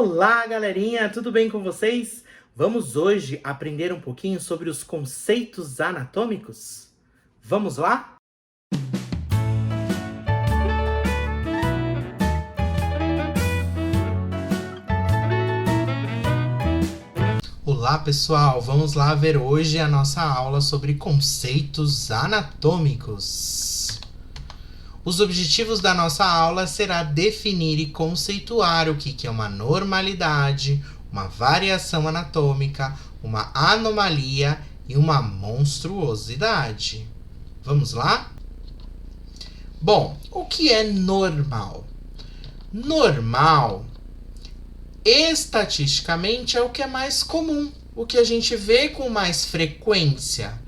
Olá, galerinha, tudo bem com vocês? Vamos hoje aprender um pouquinho sobre os conceitos anatômicos? Vamos lá? Olá, pessoal! Vamos lá ver hoje a nossa aula sobre conceitos anatômicos. Os objetivos da nossa aula será definir e conceituar o que é uma normalidade, uma variação anatômica, uma anomalia e uma monstruosidade. Vamos lá? Bom, o que é normal? Normal, estatisticamente, é o que é mais comum, o que a gente vê com mais frequência.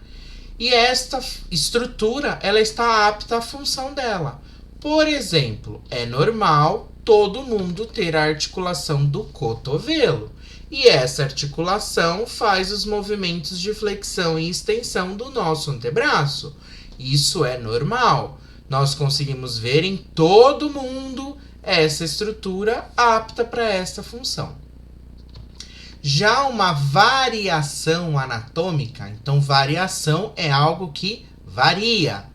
E esta estrutura, ela está apta à função dela. Por exemplo, é normal todo mundo ter a articulação do cotovelo. E essa articulação faz os movimentos de flexão e extensão do nosso antebraço. Isso é normal. Nós conseguimos ver em todo mundo essa estrutura apta para esta função. Já uma variação anatômica, então variação é algo que varia.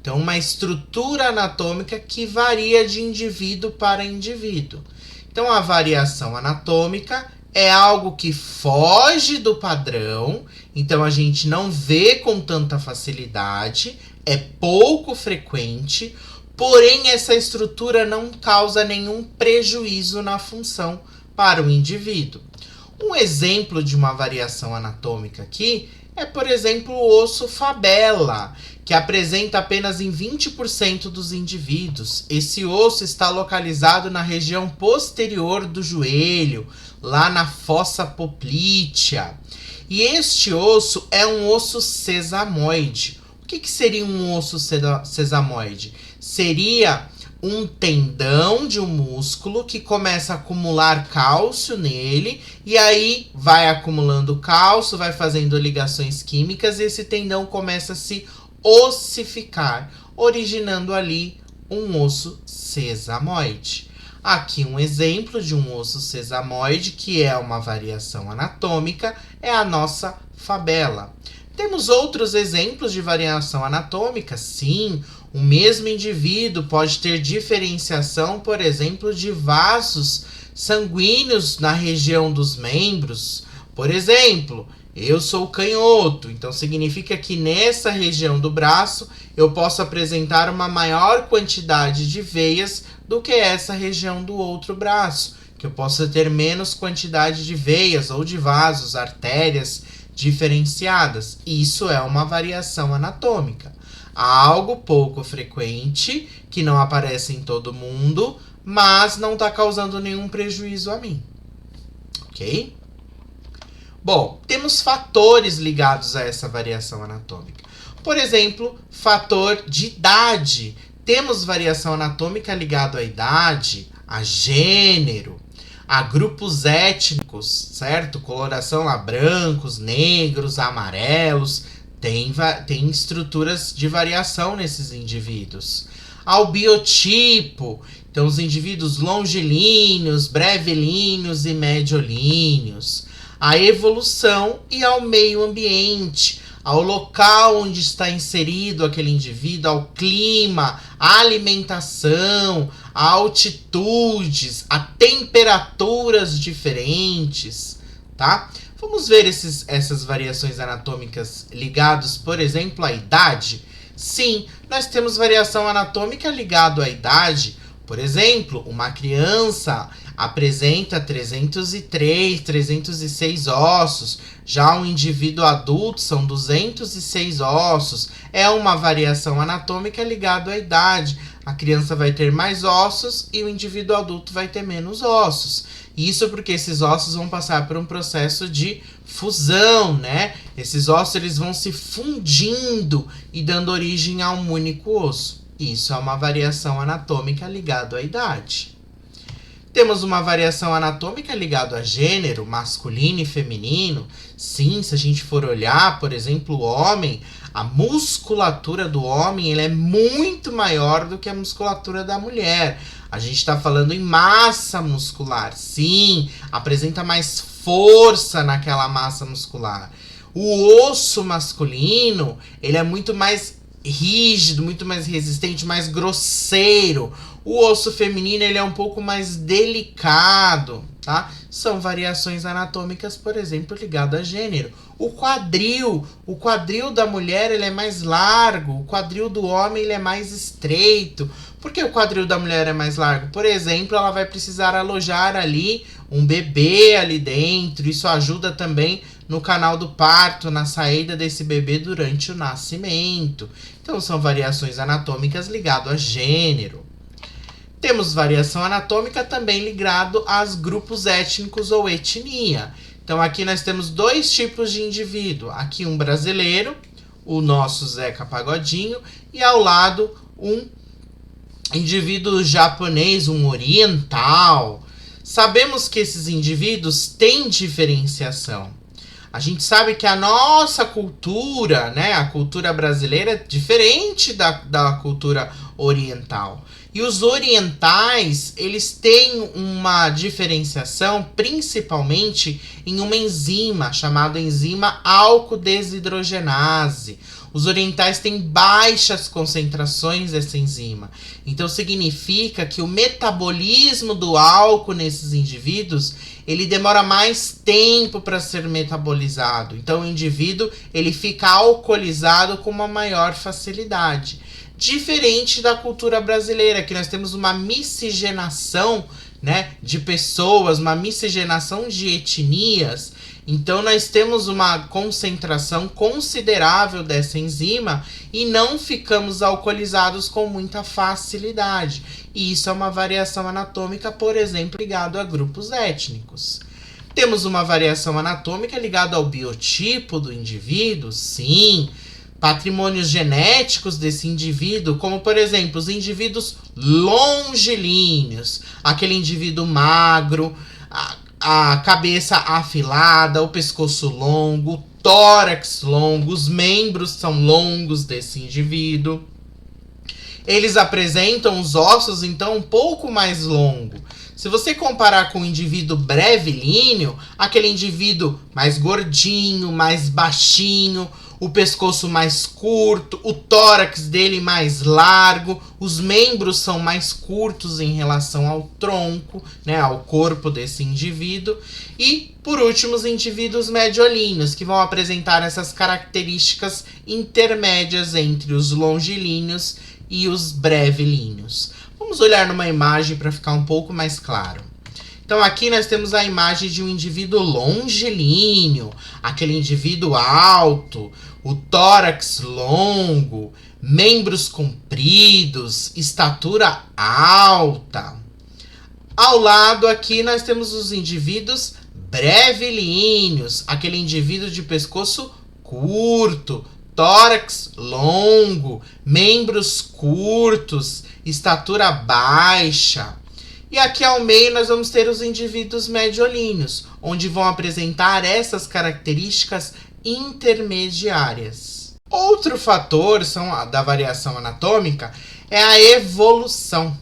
Então, uma estrutura anatômica que varia de indivíduo para indivíduo. Então, a variação anatômica é algo que foge do padrão, então a gente não vê com tanta facilidade, é pouco frequente, porém essa estrutura não causa nenhum prejuízo na função para o indivíduo. Um exemplo de uma variação anatômica aqui é, por exemplo, o osso fabela, que apresenta apenas em 20% dos indivíduos. Esse osso está localizado na região posterior do joelho, lá na fossa poplítea. E este osso é um osso sesamoide. O que seria um osso sesamoide? Seria um tendão de um músculo que começa a acumular cálcio nele, e aí vai acumulando cálcio, vai fazendo ligações químicas, e esse tendão começa a se ossificar, originando ali um osso sesamoide. Aqui um exemplo de um osso sesamoide, que é uma variação anatômica, é a nossa fabela. Temos outros exemplos de variação anatômica, sim. O mesmo indivíduo pode ter diferenciação, por exemplo, de vasos sanguíneos na região dos membros. Por exemplo, eu sou canhoto, então significa que nessa região do braço eu posso apresentar uma maior quantidade de veias do que essa região do outro braço, que eu posso ter menos quantidade de veias ou de vasos, artérias diferenciadas. Isso é uma variação anatômica. Algo pouco frequente, que não aparece em todo mundo, mas não está causando nenhum prejuízo a mim. Ok? Bom, temos fatores ligados a essa variação anatômica. Por exemplo, fator de idade. Temos variação anatômica ligada à idade, a gênero, a grupos étnicos, certo? Coloração lá, brancos, negros, amarelos. Tem estruturas de variação nesses indivíduos. Ao biotipo, então os indivíduos longilíneos, brevilíneos e mediolíneos. A evolução e ao meio ambiente, ao local onde está inserido aquele indivíduo, ao clima, à alimentação, a altitudes, a temperaturas diferentes, tá? Vamos ver essas variações anatômicas ligadas, por exemplo, à idade? Sim, nós temos variação anatômica ligada à idade. Por exemplo, uma criança apresenta 303, 306 ossos. Já um indivíduo adulto são 206 ossos. É uma variação anatômica ligada à idade. A criança vai ter mais ossos e o indivíduo adulto vai ter menos ossos. Isso porque esses ossos vão passar por um processo de fusão, né? Esses ossos eles vão se fundindo e dando origem a um único osso. Isso é uma variação anatômica ligada à idade. Temos uma variação anatômica ligada a gênero, masculino e feminino. Sim, se a gente for olhar, por exemplo, o homem, a musculatura do homem ele é muito maior do que a musculatura da mulher. A gente está falando em massa muscular. Sim, apresenta mais força naquela massa muscular. O osso masculino, ele é muito mais rígido, muito mais resistente, mais grosseiro. O osso feminino, ele é um pouco mais delicado, tá? São variações anatômicas, por exemplo, ligadas a gênero. O quadril da mulher, ele é mais largo, o quadril do homem, ele é mais estreito. Por que o quadril da mulher é mais largo? Por exemplo, ela vai precisar alojar ali um bebê ali dentro. Isso ajuda também no canal do parto, na saída desse bebê durante o nascimento. Então, são variações anatômicas ligadas a gênero. Temos variação anatômica também ligado aos grupos étnicos ou etnia. Então, aqui nós temos dois tipos de indivíduo. Aqui um brasileiro, o nosso Zeca Pagodinho, e ao lado um indivíduo japonês, um oriental. Sabemos que esses indivíduos têm diferenciação. A gente sabe que a nossa cultura, né, a cultura brasileira é diferente da cultura oriental. E os orientais, eles têm uma diferenciação principalmente em uma enzima chamada enzima alco-desidrogenase. Os orientais têm baixas concentrações dessa enzima. Então significa que o metabolismo do álcool nesses indivíduos, ele demora mais tempo para ser metabolizado. Então o indivíduo, ele fica alcoolizado com uma maior facilidade. Diferente da cultura brasileira, que nós temos uma miscigenação, né, de pessoas, uma miscigenação de etnias. Então nós temos uma concentração considerável dessa enzima e não ficamos alcoolizados com muita facilidade. E isso é uma variação anatômica, por exemplo, ligada a grupos étnicos. Temos uma variação anatômica ligada ao biotipo do indivíduo, sim. Patrimônios genéticos desse indivíduo, como por exemplo, os indivíduos longilíneos, aquele indivíduo magro, a cabeça afilada, o pescoço longo, o tórax longo, os membros são longos desse indivíduo. Eles apresentam os ossos, então, um pouco mais longo. Se você comparar com o indivíduo brevilíneo, aquele indivíduo mais gordinho, mais baixinho, o pescoço mais curto, o tórax dele mais largo, os membros são mais curtos em relação ao tronco, né, ao corpo desse indivíduo. E, por último, os indivíduos mediolíneos, que vão apresentar essas características intermédias entre os longilíneos e os brevilíneos. Vamos olhar numa imagem para ficar um pouco mais claro. Então aqui nós temos a imagem de um indivíduo longilíneo, aquele indivíduo alto, o tórax longo, membros compridos, estatura alta. Ao lado aqui nós temos os indivíduos brevilíneos, aquele indivíduo de pescoço curto, tórax longo, membros curtos, estatura baixa. E aqui ao meio nós vamos ter os indivíduos mediolíneos, onde vão apresentar essas características intermediárias. Outro fator da variação anatômica é a evolução.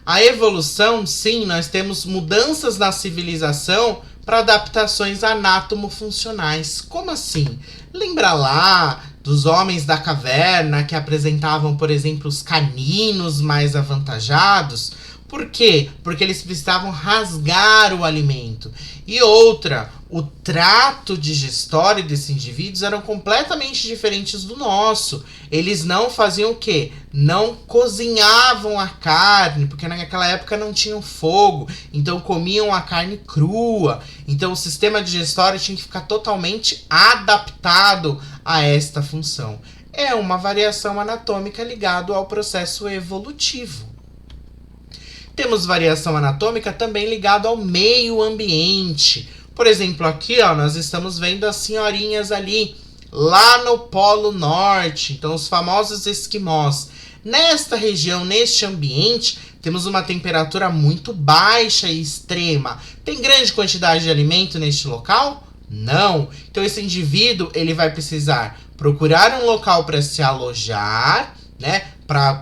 A evolução, sim, nós temos mudanças na civilização para adaptações anatomofuncionais. Como assim? Lembra lá dos homens da caverna que apresentavam, por exemplo, os caninos mais avantajados? Por quê? Porque eles precisavam rasgar o alimento. E outra, o trato digestório desses indivíduos eram completamente diferentes do nosso. Eles não faziam o quê? Não cozinhavam a carne, porque naquela época não tinham fogo. Então comiam a carne crua. Então o sistema digestório tinha que ficar totalmente adaptado a esta função. É uma variação anatômica ligada ao processo evolutivo. Temos variação anatômica também ligada ao meio ambiente. Por exemplo, aqui ó, nós estamos vendo as senhorinhas ali, lá no Polo Norte. Então, os famosos esquimós. Nesta região, neste ambiente, temos uma temperatura muito baixa e extrema. Tem grande quantidade de alimento neste local? Não. Então, esse indivíduo ele vai precisar procurar um local para se alojar, né?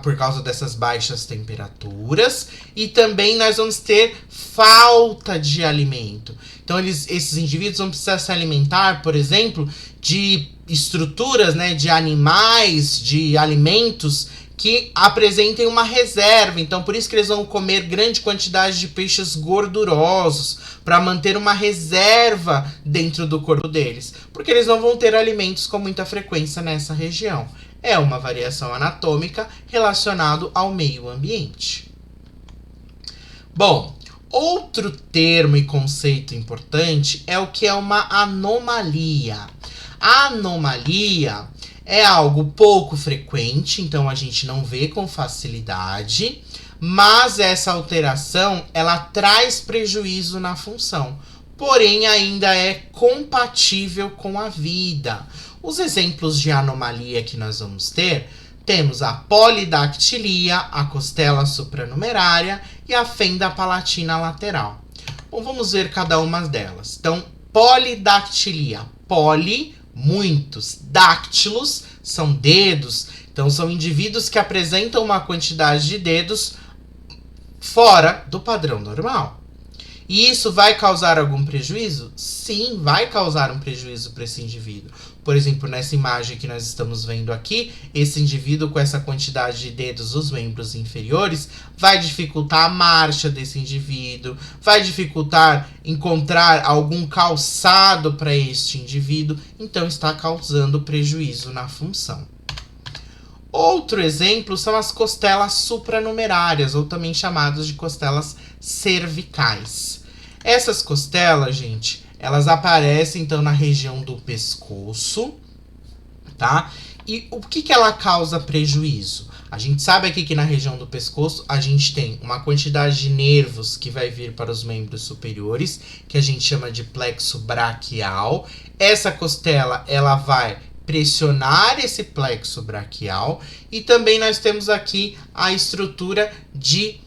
por causa dessas baixas temperaturas, e também nós vamos ter falta de alimento. Então esses indivíduos vão precisar se alimentar, por exemplo, de estruturas, né, de animais, de alimentos que apresentem uma reserva. Então por isso que eles vão comer grande quantidade de peixes gordurosos, para manter uma reserva dentro do corpo deles, porque eles não vão ter alimentos com muita frequência nessa região. É uma variação anatômica relacionada ao meio ambiente. Bom, outro termo e conceito importante é o que é uma anomalia. A anomalia é algo pouco frequente, então a gente não vê com facilidade, mas essa alteração ela traz prejuízo na função, porém ainda é compatível com a vida. Os exemplos de anomalia que nós vamos ter, temos a polidactilia, a costela supranumerária e a fenda palatina lateral. Bom, vamos ver cada uma delas. Então, polidactilia. Poli, muitos. Dáctilos são dedos. Então, são indivíduos que apresentam uma quantidade de dedos fora do padrão normal. E isso vai causar algum prejuízo? Sim, vai causar um prejuízo para esse indivíduo. Por exemplo, nessa imagem que nós estamos vendo aqui, esse indivíduo com essa quantidade de dedos nos membros inferiores vai dificultar a marcha desse indivíduo, vai dificultar encontrar algum calçado para este indivíduo, então está causando prejuízo na função. Outro exemplo são as costelas supranumerárias, ou também chamadas de costelas cervicais. Essas costelas, gente, elas aparecem então na região do pescoço, tá? E o que ela causa prejuízo? A gente sabe aqui que na região do pescoço a gente tem uma quantidade de nervos que vai vir para os membros superiores, que a gente chama de plexo braquial. Essa costela, ela vai pressionar esse plexo braquial, e também nós temos aqui a estrutura de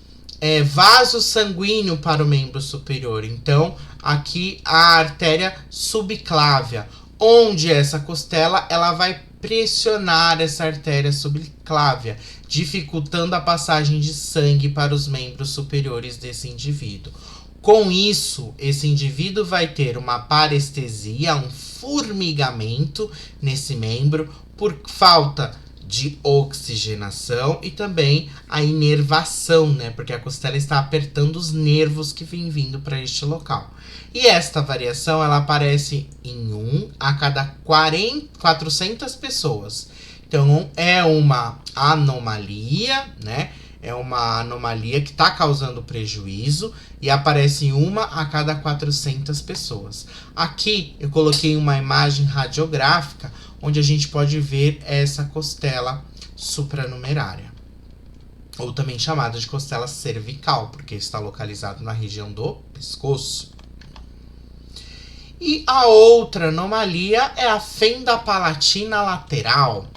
vaso sanguíneo para o membro superior. Então, aqui a artéria subclávia, onde essa costela ela vai pressionar essa artéria subclávia, dificultando a passagem de sangue para os membros superiores desse indivíduo. Com isso, esse indivíduo vai ter uma parestesia, um formigamento nesse membro por falta de oxigenação e também a inervação, né? Porque a costela está apertando os nervos que vêm vindo para este local. E esta variação, ela aparece em 1 a cada 400 pessoas. Então, é uma anomalia, né? É uma anomalia que está causando prejuízo e aparece em 1 a cada 400 pessoas. Aqui eu coloquei uma imagem radiográfica onde a gente pode ver essa costela supranumerária, ou também chamada de costela cervical, porque está localizado na região do pescoço. E a outra anomalia é a fenda palatina lateral,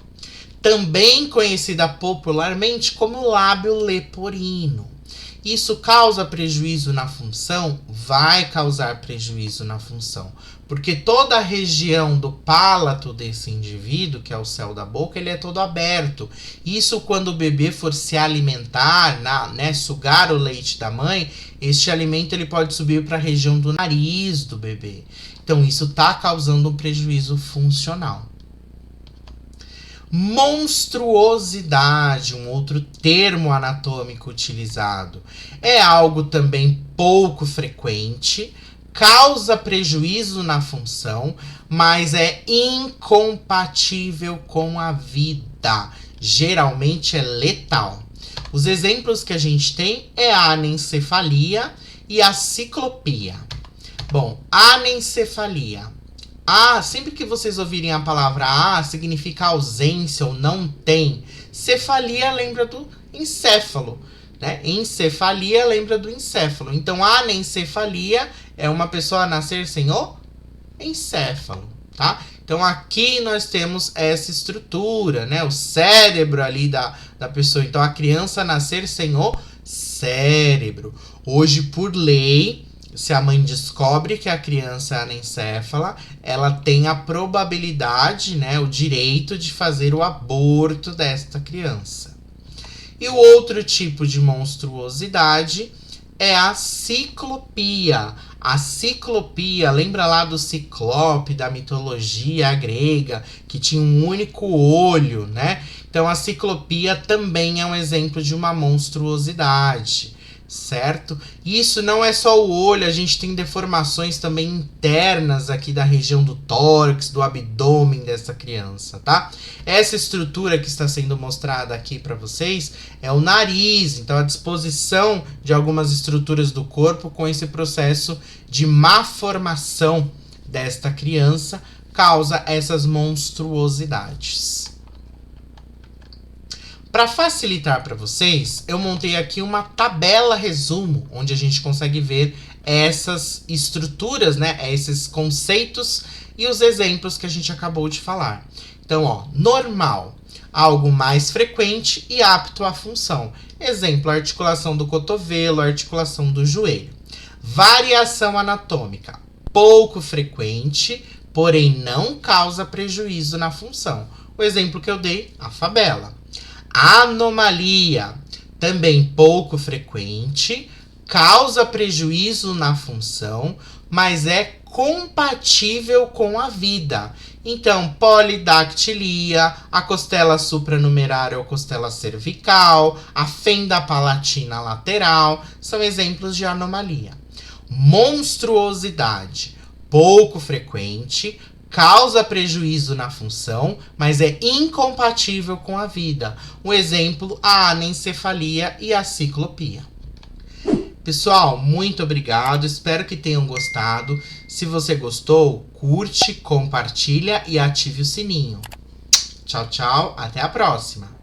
também conhecida popularmente como lábio leporino. Isso causa prejuízo na função? Vai causar prejuízo na função, porque toda a região do palato desse indivíduo, que é o céu da boca, ele é todo aberto. Isso quando o bebê for se alimentar, sugar o leite da mãe, este alimento ele pode subir para a região do nariz do bebê. Então isso está causando um prejuízo funcional. Monstruosidade, um outro termo anatômico utilizado, é algo também pouco frequente, causa prejuízo na função, mas é incompatível com a vida, geralmente é letal. Os exemplos que a gente tem é a anencefalia e a ciclopia. Bom, anencefalia. Sempre que vocês ouvirem a palavra significa ausência ou não tem. Cefalia lembra do encéfalo, né? Encefalia lembra do encéfalo. Então, anencefalia é uma pessoa nascer sem o encéfalo, tá? Então, aqui nós temos essa estrutura, né? O cérebro ali da pessoa. Então, a criança nascer sem o cérebro. Hoje, por lei, se a mãe descobre que a criança é anencéfala, ela tem a probabilidade, né, o direito de fazer o aborto desta criança. E o outro tipo de monstruosidade é a ciclopia. A ciclopia, lembra lá do Ciclope, da mitologia grega, que tinha um único olho, né? Então a ciclopia também é um exemplo de uma monstruosidade, certo? Isso não é só o olho, a gente tem deformações também internas aqui da região do tórax, do abdômen dessa criança, tá? Essa estrutura que está sendo mostrada aqui para vocês é o nariz, então a disposição de algumas estruturas do corpo com esse processo de má formação desta criança causa essas monstruosidades. Para facilitar para vocês, eu montei aqui uma tabela resumo, onde a gente consegue ver essas estruturas, né, esses conceitos e os exemplos que a gente acabou de falar. Então, ó, normal, algo mais frequente e apto à função. Exemplo, articulação do cotovelo, articulação do joelho. Variação anatômica, pouco frequente, porém não causa prejuízo na função. O exemplo que eu dei, a fabela. Anomalia, também pouco frequente, causa prejuízo na função, mas é compatível com a vida. Então, polidactilia, a costela supranumerária ou costela cervical, a fenda palatina lateral, são exemplos de anomalia. Monstruosidade, pouco frequente, causa prejuízo na função, mas é incompatível com a vida. Um exemplo, a anencefalia e a ciclopia. Pessoal, muito obrigado, espero que tenham gostado. Se você gostou, curte, compartilha e ative o sininho. Tchau, tchau, até a próxima!